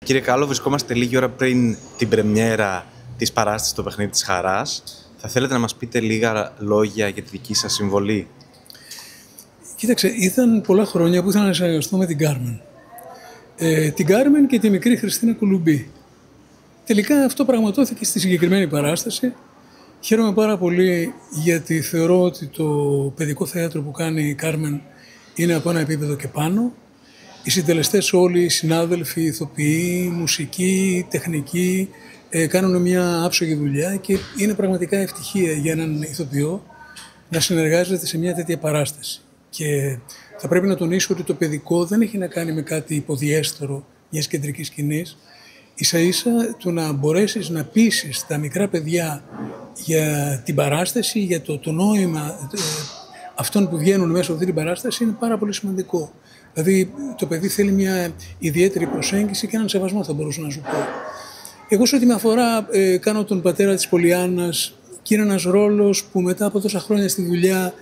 Κύριε Κάλλο, βρισκόμαστε λίγη ώρα πριν την πρεμιέρα της παράστασης «Το παιχνίδι της χαράς». Θα θέλετε να μας πείτε λίγα λόγια για τη δική σας συμβολή? Κοίταξε, ήταν πολλά χρόνια που ήθελα να συνεργαστώ με την Κάρμεν. Την Κάρμεν και τη μικρή Χριστίνα Κουλουμπή. Τελικά αυτό πραγματώθηκε στη συγκεκριμένη παράσταση. Χαίρομαι πάρα πολύ γιατί θεωρώ ότι το παιδικό θέατρο που κάνει η Κάρμεν είναι από ένα επίπεδο και πάνω. Οι συντελεστές όλοι, οι συνάδελφοι, οι ηθοποιοί, μουσικοί, τεχνικοί κάνουν μια άψογη δουλειά και είναι πραγματικά ευτυχία για έναν ηθοποιό να συνεργάζεται σε μια τέτοια παράσταση. Και θα πρέπει να τονίσω ότι το παιδικό δεν έχει να κάνει με κάτι υποδιέστερο μιας κεντρικής σκηνής. Ίσα-ίσα το να μπορέσεις να πείσεις τα μικρά παιδιά για την παράσταση, για το νόημα αυτών που βγαίνουν μέσα από αυτή την παράσταση είναι πάρα πολύ σημαντικό. Δηλαδή το παιδί θέλει μια ιδιαίτερη προσέγγιση και έναν σεβασμό, θα μπορούσα να σου πω. Εγώ σε ό,τι με αφορά κάνω τον πατέρα της Πολιάννας και είναι ένας ρόλος που μετά από τόσα χρόνια στη δουλειά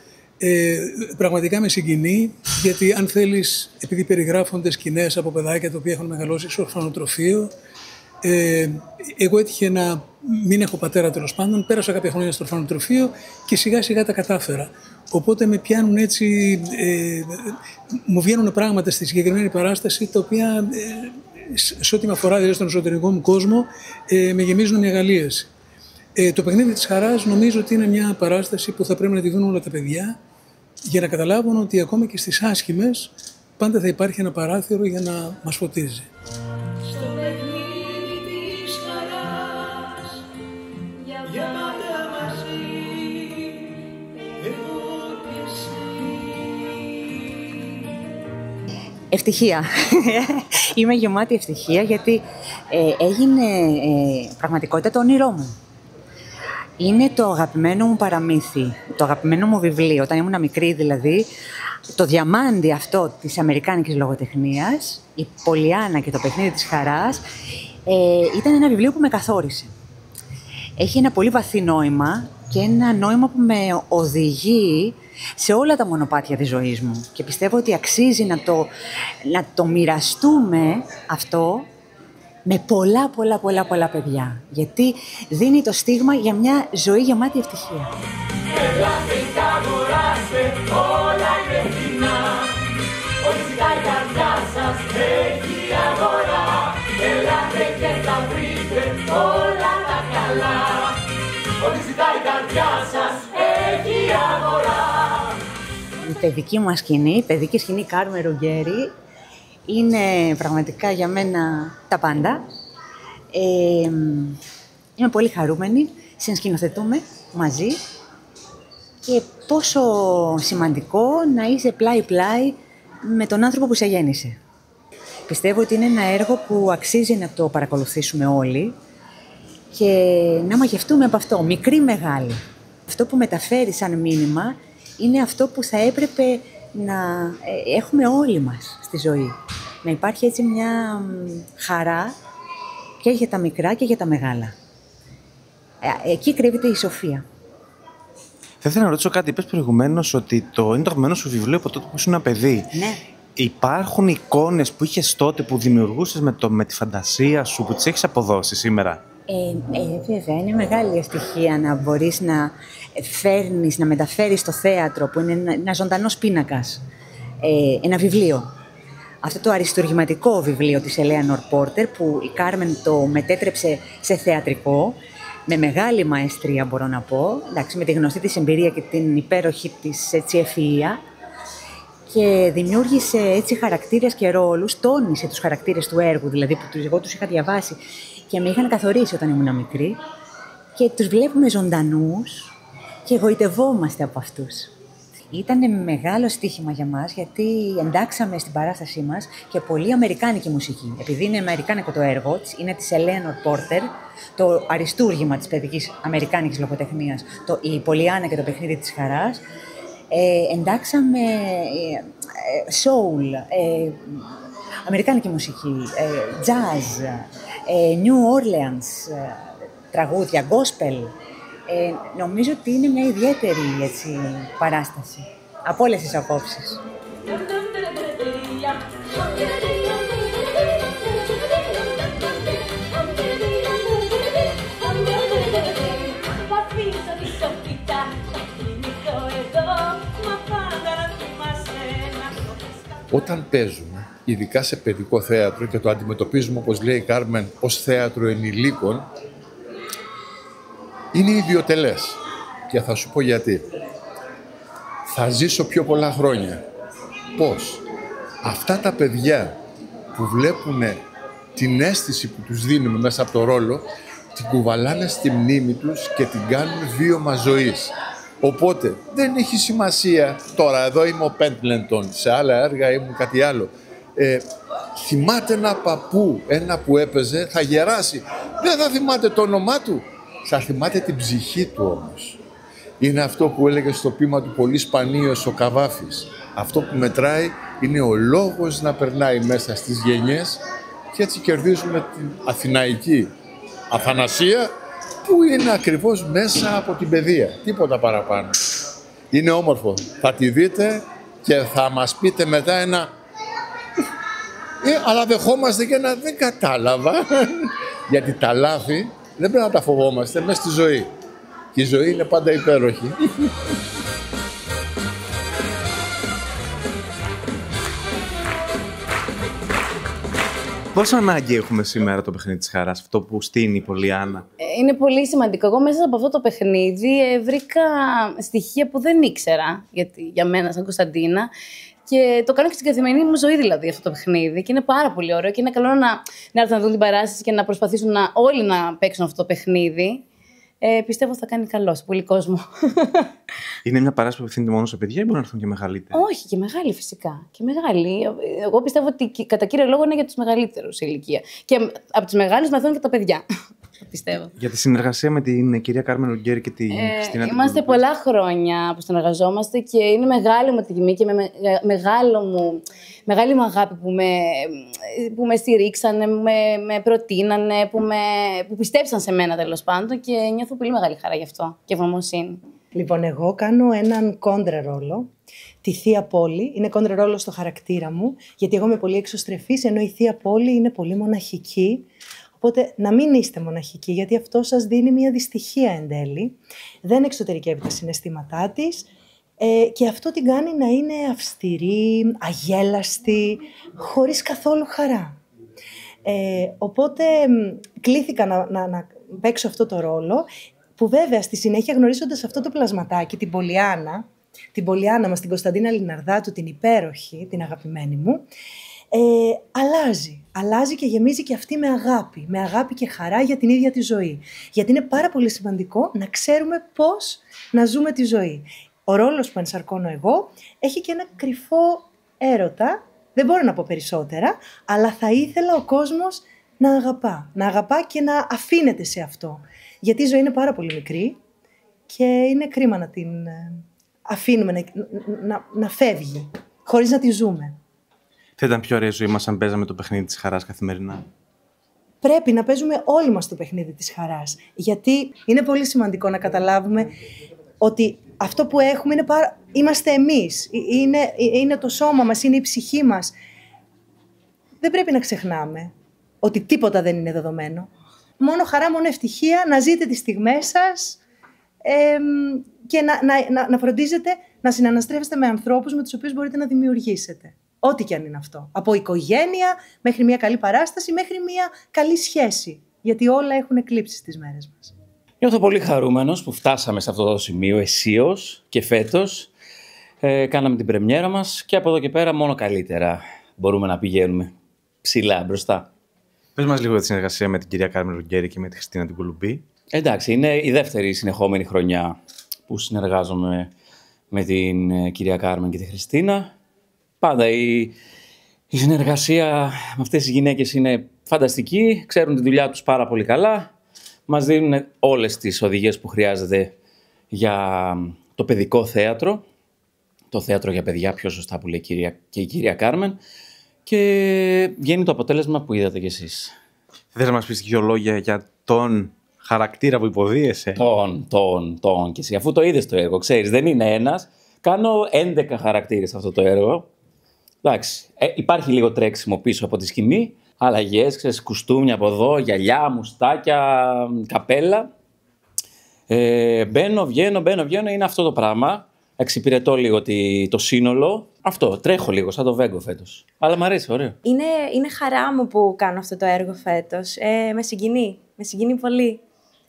πραγματικά με συγκινεί, γιατί αν θέλεις, επειδή περιγράφονται σκηνές από παιδάκια τα οποία έχουν μεγαλώσει σε ορφανοτροφείο, εγώ έτυχε να μην έχω πατέρα, τέλος πάντων, πέρασα κάποια χρόνια στο ορφανοτροφείο και σιγά σιγά τα κατάφερα. Οπότε με πιάνουν έτσι, μου βγαίνουν πράγματα στη συγκεκριμένη παράσταση τα οποία σε ό,τι με αφορά δηλαδή στον εσωτερικό μου κόσμο με γεμίζουν μια αγαλίαση. Το παιχνίδι της χαράς νομίζω ότι είναι μια παράσταση που θα πρέπει να τη δουν όλα τα παιδιά για να καταλάβουν ότι ακόμα και στις άσχημες πάντα θα υπάρχει ένα παράθυρο για να μας φωτίζει. Ευτυχία. Είμαι γεμάτη ευτυχία γιατί έγινε πραγματικότητα το όνειρό μου. Είναι το αγαπημένο μου παραμύθι, το αγαπημένο μου βιβλίο. Όταν ήμουν μικρή δηλαδή, το διαμάντι αυτό της αμερικάνικης λογοτεχνίας, η Πολιάννα και το παιχνίδι της χαράς, ήταν ένα βιβλίο που με καθόρισε. Έχει ένα πολύ βαθύ νόημα και ένα νόημα που με οδηγεί σε όλα τα μονοπάτια της ζωής μου. Και πιστεύω ότι αξίζει να το μοιραστούμε αυτό με πολλά παιδιά. Γιατί δίνει το στίγμα για μια ζωή γεμάτη ευτυχία. Η παιδική μου σκηνή, η παιδική σκηνή Κάρμεν Ρουγκέρι, είναι πραγματικά για μένα τα πάντα. Είμαι πολύ χαρούμενη, συνσκηνοθετούμε μαζί και πόσο σημαντικό να είσαι πλάι-πλάι με τον άνθρωπο που σε γέννησε. Πιστεύω ότι είναι ένα έργο που αξίζει να το παρακολουθήσουμε όλοι και να μαγευτούμε από αυτό, μικρή μεγάλη. Αυτό που μεταφέρει σαν μήνυμα είναι αυτό που θα έπρεπε να έχουμε όλοι μας στη ζωή. Να υπάρχει έτσι μια χαρά και για τα μικρά και για τα μεγάλα. Εκεί κρύβεται η σοφία. Θα ήθελα να ρωτήσω κάτι. Είπες προηγουμένως ότι είναι το αγαπημένο σου βιβλίο από τότε που ήσουν ένα παιδί. Ναι. Υπάρχουν εικόνες που είχες τότε που δημιουργούσες με τη φαντασία σου, που τις έχεις αποδώσει σήμερα? Βέβαια, είναι μεγάλη ευτυχία να μπορείς να φέρνεις, να μεταφέρεις στο θέατρο που είναι ένα ζωντανός πίνακας, ένα βιβλίο. Αυτό το αριστουργηματικό βιβλίο της Ελέανορ Πόρτερ που η Κάρμεν το μετέτρεψε σε θεατρικό, με μεγάλη μαεστρία μπορώ να πω, εντάξει, με τη γνωστή της εμπειρία και την υπέροχη της ευφυΐα, και δημιούργησε έτσι χαρακτήρες και ρόλους, τόνισε τους χαρακτήρες του έργου, δηλαδή που εγώ τους είχα διαβάσει και με είχαν καθορίσει όταν ήμουν μικρή και τους βλέπουμε ζωντανούς και εγωιτευόμαστε από αυτούς. Ήταν μεγάλο στοίχημα για μας γιατί εντάξαμε στην παράστασή μας και πολύ αμερικάνικη μουσική. Επειδή είναι αμερικάνικο το έργο της, είναι της Ελέανορ Πόρτερ, το αριστούργημα της παιδικής αμερικάνικης λογοτεχνίας, η Πολιάννα και το παιχνίδι της χαράς. Εντάξαμε soul, αμερικάνικη μουσική, jazz, New Orleans, τραγούδια, gospel. Νομίζω ότι είναι μια ιδιαίτερη έτσι, παράσταση από όλες τις απόψεις. Όταν παίζουμε, ειδικά σε παιδικό θέατρο και το αντιμετωπίζουμε, όπως λέει η Κάρμεν, ως θέατρο ενηλίκων, είναι ιδιοτελές. Και θα σου πω γιατί. Θα ζήσω πιο πολλά χρόνια. Πώς? Αυτά τα παιδιά που βλέπουν την αίσθηση που τους δίνουμε μέσα από το ρόλο, την κουβαλάνε στη μνήμη τους και την κάνουν βίωμα ζωής. Οπότε δεν έχει σημασία τώρα, εδώ είμαι ο Πέντλεντον, σε άλλα έργα ήμουν κάτι άλλο. Θυμάται ένα παππού, ένα που έπαιζε, θα γεράσει. Δεν θα θυμάται το όνομά του, θα θυμάται την ψυχή του όμως. Είναι αυτό που έλεγε στο ποίημα του πολύ σπανίος ο Καβάφης. Αυτό που μετράει είναι ο λόγος να περνάει μέσα στις γενιές και έτσι κερδίζουμε την αθηναϊκή αθανασία που είναι ακριβώς μέσα από την παιδεία. Τίποτα παραπάνω. Είναι όμορφο. Θα τη δείτε και θα μας πείτε μετά ένα αλλά δεχόμαστε και ένα δεν κατάλαβα. Γιατί τα λάθη δεν πρέπει να τα φοβόμαστε μέσα στη ζωή. Και η ζωή είναι πάντα υπέροχη. Πόσο ανάγκη έχουμε σήμερα το παιχνίδι της χαράς, αυτό που στείνει η Πολιάννα? Είναι πολύ σημαντικό. Εγώ μέσα από αυτό το παιχνίδι βρήκα στοιχεία που δεν ήξερα για μένα σαν Κωνσταντίνα. Και το κάνω και στην καθημερινή μου ζωή δηλαδή αυτό το παιχνίδι. Και είναι πάρα πολύ ωραίο και είναι καλό να έρθουν να δουν την παράσταση και να προσπαθήσουν όλοι να παίξουν αυτό το παιχνίδι. Πιστεύω θα κάνει καλό σε πολύ κόσμο. Είναι μια παράσταση που ευθύνεται μόνο σε παιδιά ή μπορεί να έρθουν και μεγαλύτεροι? Όχι, και μεγάλοι φυσικά. Και μεγάλοι. Εγώ πιστεύω ότι κατά κύριο λόγο είναι για τους μεγαλύτερους σε ηλικία. Και από τους μεγάλους μαθαίνουν και τα παιδιά. Πιστεύω. Για τη συνεργασία με την κυρία Κάρμεν Ρουγκέρη και την Χριστίνα. Είμαστε πολλά χρόνια που συνεργαζόμαστε και είναι μεγάλη μου τιμή και μεγάλη μου αγάπη που με στηρίξανε, με προτείνανε, που πιστέψαν σε μένα τέλος πάντων και νιώθω πολύ μεγάλη χαρά γι' αυτό και ευγνωμοσύνη. Λοιπόν, εγώ κάνω έναν κόντρα ρόλο, τη Θεία Πόλη. Είναι κόντρα ρόλο στο χαρακτήρα μου, γιατί εγώ είμαι πολύ εξωστρεφής, ενώ η Θεία Πόλη είναι πολύ μοναχική. Οπότε να μην είστε μοναχικοί, γιατί αυτό σας δίνει μια δυστυχία εν τέλει. Δεν εξωτερικεύει τα συναισθήματά της και αυτό την κάνει να είναι αυστηρή, αγέλαστη, χωρίς καθόλου χαρά. Οπότε κλήθηκα να παίξω αυτό το ρόλο, που βέβαια στη συνέχεια γνωρίζοντας αυτό το πλασματάκι, την Πολιάννα μας, την Κωνσταντίνα Λιναρδάτου, την υπέροχη, την αγαπημένη μου, αλλάζει και γεμίζει και αυτή με αγάπη και χαρά για την ίδια τη ζωή. Γιατί είναι πάρα πολύ σημαντικό να ξέρουμε πώς να ζούμε τη ζωή. Ο ρόλος που ενσαρκώνω εγώ έχει και ένα κρυφό έρωτα, δεν μπορώ να πω περισσότερα, αλλά θα ήθελα ο κόσμος να αγαπά και να αφήνεται σε αυτό. Γιατί η ζωή είναι πάρα πολύ μικρή και είναι κρίμα να την αφήνουμε να φεύγει, χωρίς να τη ζούμε. Θα ήταν πιο ωραία η ζωή μας αν παίζαμε το παιχνίδι της χαράς καθημερινά? Πρέπει να παίζουμε όλοι μας το παιχνίδι της χαράς. Γιατί είναι πολύ σημαντικό να καταλάβουμε ότι αυτό που έχουμε είμαστε εμείς. Είναι το σώμα μας, είναι η ψυχή μας. Δεν πρέπει να ξεχνάμε ότι τίποτα δεν είναι δεδομένο. Μόνο χαρά, μόνο ευτυχία, να ζείτε τις στιγμές σας και να φροντίζετε να συναναστρέφεστε με ανθρώπους με τους οποίους μπορείτε να δημιουργήσετε. Ό,τι και αν είναι αυτό. Από οικογένεια, μέχρι μια καλή παράσταση, μέχρι μια καλή σχέση. Γιατί όλα έχουν εκλείψει στις μέρες μας. Νιώθω πολύ χαρούμενος που φτάσαμε σε αυτό το σημείο αισίως και φέτος. Κάναμε την πρεμιέρα μας και από εδώ και πέρα μόνο καλύτερα μπορούμε να πηγαίνουμε ψηλά μπροστά. Πες μας λίγο για τη συνεργασία με την κυρία Κάρμεν Ρουγκέρη και με τη Χριστίνα την Κουλουμπή. Εντάξει, είναι η δεύτερη συνεχόμενη χρονιά που συνεργάζομαι με την κυρία Κάρμεν και τη Χριστίνα. Πάντα η συνεργασία με αυτές τις γυναίκες είναι φανταστική, ξέρουν τη δουλειά τους πάρα πολύ καλά, μας δίνουν όλες τις οδηγίες που χρειάζεται για το παιδικό θέατρο, το θέατρο για παιδιά, πιο σωστά που λέει και η κυρία Κάρμεν, και βγαίνει το αποτέλεσμα που είδατε κι εσείς. Θες να μας πεις δύο λόγια για τον χαρακτήρα που υποδίεσαι? Τον και εσύ, αφού το είδες το έργο, ξέρεις, δεν είναι ένας, κάνω 11 χαρακτήρες σε αυτό το έργο. Εντάξει, υπάρχει λίγο τρέξιμο πίσω από τη σκηνή, αλλαγές, ξέρεις, κουστούμια από εδώ, γυαλιά, μουστάκια, καπέλα. Μπαίνω, βγαίνω, είναι αυτό το πράγμα. εξυπηρετώ λίγο το σύνολο. Αυτό, τρέχω λίγο σαν το Βέγκο φέτος. Αλλά μου αρέσει, ωραίο. Είναι χαρά μου που κάνω αυτό το έργο φέτος. Με συγκινεί πολύ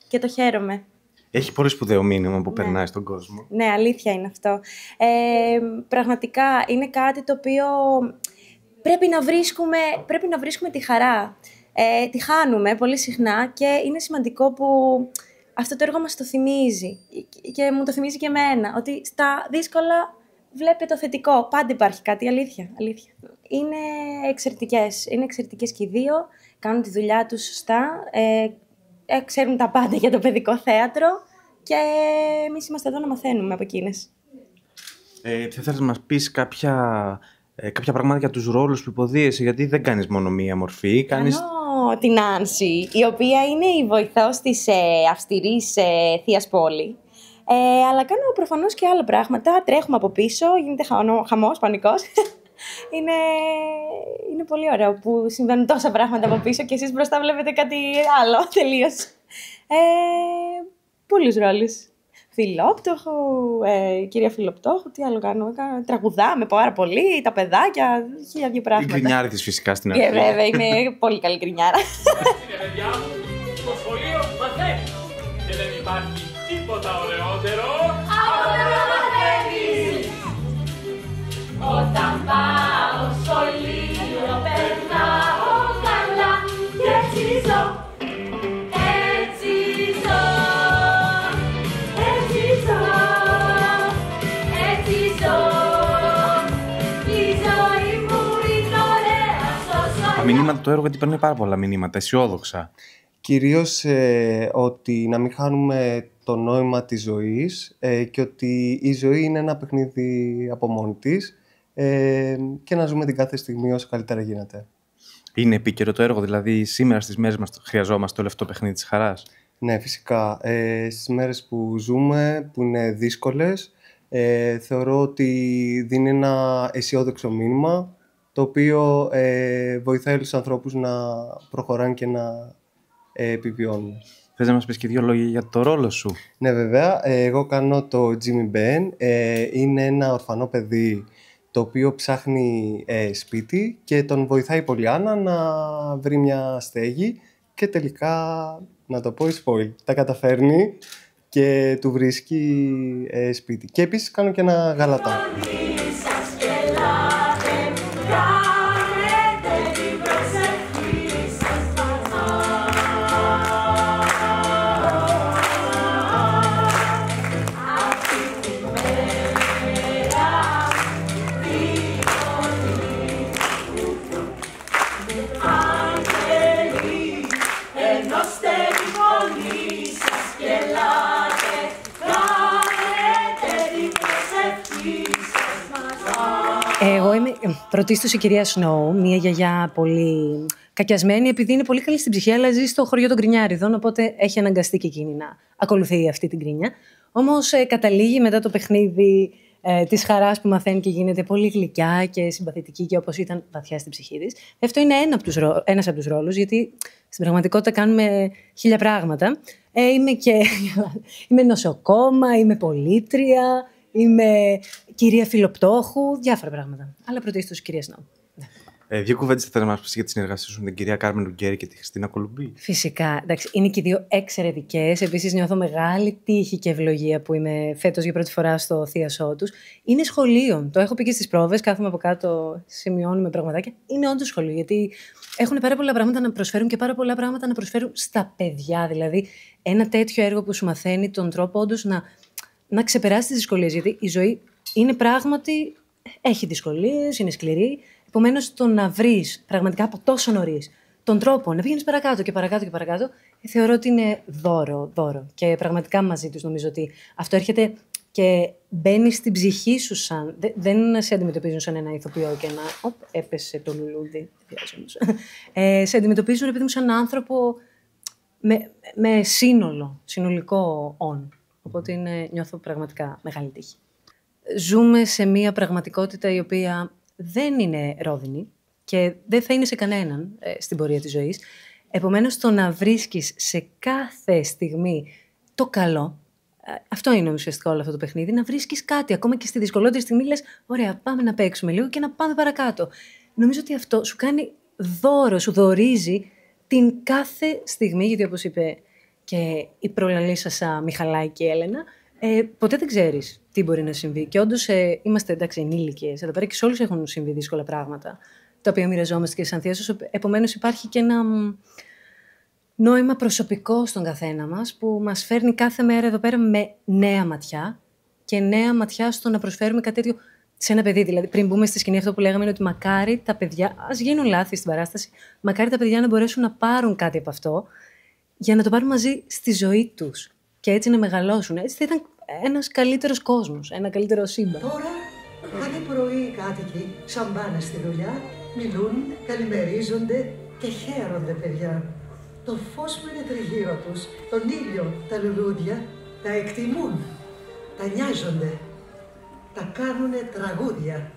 και το χαίρομαι. Έχει πολύ σπουδαίο μήνυμα που περνάει στον κόσμο. Ναι, αλήθεια είναι αυτό. Πραγματικά είναι κάτι το οποίο πρέπει να βρίσκουμε τη χαρά. Τη χάνουμε πολύ συχνά και είναι σημαντικό που αυτό το έργο μας το θυμίζει. Και μου το θυμίζει και εμένα, ότι στα δύσκολα βλέπει το θετικό. Πάντα υπάρχει κάτι, αλήθεια. Είναι εξαιρετικές και οι δύο. Κάνουν τη δουλειά τους σωστά. Ξέρουν τα πάντα για το παιδικό θέατρο. Και εμείς είμαστε εδώ να μαθαίνουμε από εκείνες. Θα ήθελες να μας πεις κάποια πράγματα για τους ρόλους που υποδίεσαι, γιατί δεν κάνεις μόνο μία μορφή. Κάνω την Άνση, η οποία είναι η βοηθός της αυστηρής θείας Πόλη. Αλλά κάνω προφανώς και άλλα πράγματα. Τρέχουμε από πίσω, γίνεται χαμός, πανικός. Είναι πολύ ωραίο που συμβαίνουν τόσα πράγματα από πίσω και εσείς μπροστά βλέπετε κάτι άλλο τελείως. Πολλούς ρόλους. Φιλόπτωχο, κυρία Φιλοπτώχου, τι άλλο κάνω. Τραγουδάμε πάρα πολύ, τα παιδάκια, 1002 πράγματα. Η γκρινιάρα της φυσικά στην αρχή. Βέβαια, είμαι πολύ καλή γκρινιάρα. Είναι παιδιά μου, στο σχολείο μαθαίνει. Και δεν υπάρχει τίποτα ωραιότερο από το να μαθαίνεις. Όταν πάω σχολείο περνάω καλά και έτσι ζω. Τα μηνύματα του έργου, γιατί παίρνουν πάρα πολλά μηνύματα, αισιόδοξα. Κυρίως ότι να μην χάνουμε το νόημα της ζωής και ότι η ζωή είναι ένα παιχνίδι από μόνη της και να ζούμε την κάθε στιγμή όσο καλύτερα γίνεται. Είναι επίκαιρο το έργο, δηλαδή σήμερα στις μέρες μας χρειαζόμαστε όλο αυτό το παιχνίδι της χαράς. Ναι, φυσικά. Στις μέρες που ζούμε, που είναι δύσκολες, θεωρώ ότι δίνει ένα αισιόδοξο μήνυμα, το οποίο βοηθάει τους ανθρώπους να προχωράνε και να επιβιώνουν. Θες να μας πεις και δύο λόγια για το ρόλο σου? Ναι, βέβαια. Εγώ κάνω το Jimmy Ben. Είναι ένα ορφανό παιδί το οποίο ψάχνει σπίτι και τον βοηθάει η Πολιάννα να βρει μια στέγη και τελικά, να το πω spoil, τα καταφέρνει και του βρίσκει σπίτι. Και επίσης κάνω και ένα γαλατά. Εγώ είμαι πρωτίστως η κυρία Σνόου, μια γιαγιά πολύ κακιασμένη, επειδή είναι πολύ καλή στην ψυχή, αλλά ζει στο χωριό των Γκρινιάριδων, οπότε έχει αναγκαστεί και εκείνη να ακολουθεί αυτή την γκρίνια. Όμως καταλήγει μετά το παιχνίδι της χαράς που μαθαίνει και γίνεται πολύ γλυκιά και συμπαθητική και όπως ήταν βαθιά στην ψυχή της. Αυτό είναι ένας από τους ρόλους, γιατί στην πραγματικότητα κάνουμε 1000 πράγματα. Είμαι νοσοκόμα, είμαι πολίτρια, είμαι κυρία Φιλοπτώχου, διάφορα πράγματα. Αλλά πρωτίστως κυρία Σνόου. Δύο κουβέντες θα ήθελα να μας πεις για τη συνεργασία σου με την κυρία Κάρμεν Λουγκέρη και τη Χριστίνα Κολουμπή. Φυσικά. Εντάξει, είναι και οι δύο εξαιρετικές. Επίσης, νιώθω μεγάλη τύχη και ευλογία που είμαι φέτος για πρώτη φορά στο θίασό τους. Είναι σχολείο. Το έχω πει και στις πρόβες. Κάθομαι από κάτω, σημειώνουμε πραγματάκια. Είναι όντως σχολείο, γιατί έχουν πάρα πολλά πράγματα να προσφέρουν και πάρα πολλά πράγματα να προσφέρουν στα παιδιά. Δηλαδή, ένα τέτοιο έργο που σου μαθαίνει τον τρόπο όντως να ξεπεράσει τις δυσκολίες. Γιατί η ζωή είναι πράγματι. Έχει δυσκολίες, είναι σκληρή. Επομένως, το να βρεις πραγματικά από τόσο νωρίς τον τρόπο να πηγαίνεις παρακάτω και παρακάτω και παρακάτω, θεωρώ ότι είναι δώρο. Και πραγματικά μαζί τους νομίζω ότι αυτό έρχεται και μπαίνει στην ψυχή σου σαν. Δεν σε αντιμετωπίζουν σαν ένα ηθοποιό και ένα. Έπεσε το λουλούδι. Σε αντιμετωπίζουν, επειδή μου, σαν άνθρωπο με συνολικό Οπότε νιώθω πραγματικά μεγάλη τύχη. Ζούμε σε μια πραγματικότητα η οποία δεν είναι ρόδινη και δεν θα είναι σε κανέναν στην πορεία της ζωής. Επομένως, το να βρίσκεις σε κάθε στιγμή το καλό Αυτό είναι ουσιαστικά όλο αυτό το παιχνίδι. Να βρίσκεις κάτι. Ακόμα και στη δυσκολότερη στιγμή λες: ωραία, πάμε να παίξουμε λίγο και να πάμε παρακάτω. Νομίζω ότι αυτό σου κάνει δώρο, σου δωρίζει την κάθε στιγμή, γιατί όπως είπε και η προλαλήσασα Μιχαλάκη και Έλενα, ποτέ δεν ξέρεις τι μπορεί να συμβεί. Και όντως είμαστε εντάξει ενήλικες εδώ πέρα και σε όλους έχουν συμβεί δύσκολα πράγματα, τα οποία μοιραζόμαστε και σαν θείασος. Επομένως υπάρχει και ένα νόημα προσωπικό στον καθένα μας που μας φέρνει κάθε μέρα εδώ πέρα με νέα ματιά και νέα ματιά στο να προσφέρουμε κάτι τέτοιο σε ένα παιδί. Δηλαδή, πριν μπούμε στη σκηνή, αυτό που λέγαμε είναι ότι μακάρι τα παιδιά, ας γίνουν λάθη στην παράσταση, μακάρι τα παιδιά να μπορέσουν να πάρουν κάτι από αυτό για να το πάρουν μαζί στη ζωή τους και έτσι να μεγαλώσουν. Έτσι θα ήταν ένας καλύτερος κόσμος, ένα καλύτερο σύμπαν. Τώρα, κάθε πρωί οι κάτοικοι, σαν πάνε στη δουλειά, μιλούν, καλημερίζονται και χαίρονται, παιδιά. Το φως που είναι τριγύρω τους, τον ήλιο, τα λουλούδια, τα εκτιμούν, τα νοιάζονται, τα κάνουνε τραγούδια.